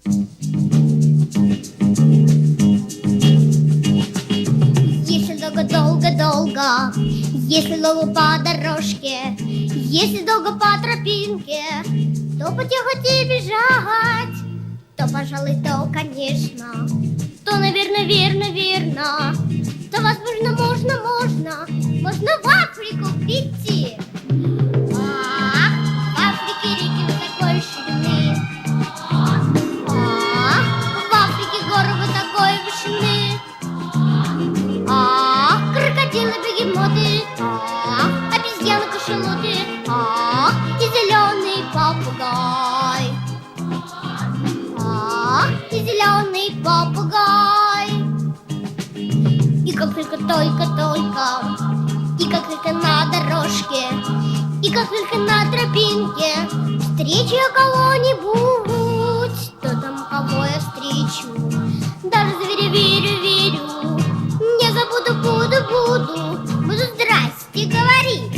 Если долго-долго-долго, если долго по дорожке, если долго по тропинке, то потихо бежать, то, пожалуй, то, конечно, то, наверное, верно, то, возможно, можно в Африку прийти. В Африке реки вот такой ширины, в Африке горы вот такой вышины, крокодилы, бегемоты, обезьяны, кашалоты, и зеленый попугай, и зеленый попугай. И как только, и как только на дорожке, и как только на тропинке встречу я кого-нибудь, то там кого я встречу, даже зверя верю, не забуду, буду здрасте говорить.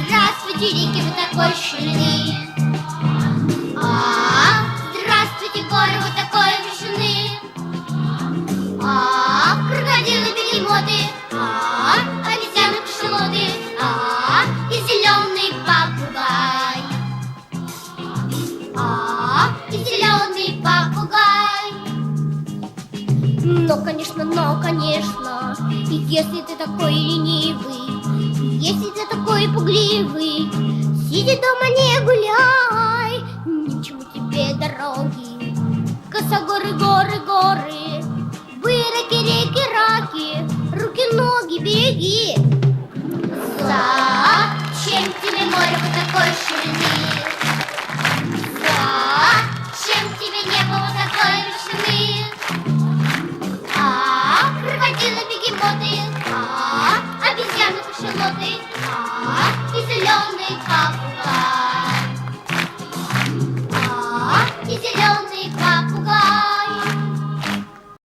Здравствуйте, реки вы такой ширины, здравствуйте, горы вот такой вышины, крокодилы, бегемоты, обезьяны, кашалоты, и зеленый попугай, и зеленый попугай. Но, конечно, если ты такой ленивый, если ты такой пугливый, сиди дома, не гуляй, ни к чему тебе дороги, косогоры, горы, выраки, реки, раки, руки, ноги, береги. Зачем тебе море вот такой ширины? Зачем тебе небо вот такой вышины? Крокодилы, бегемоты, обезьяны, кашалоты, и зеленый попугай.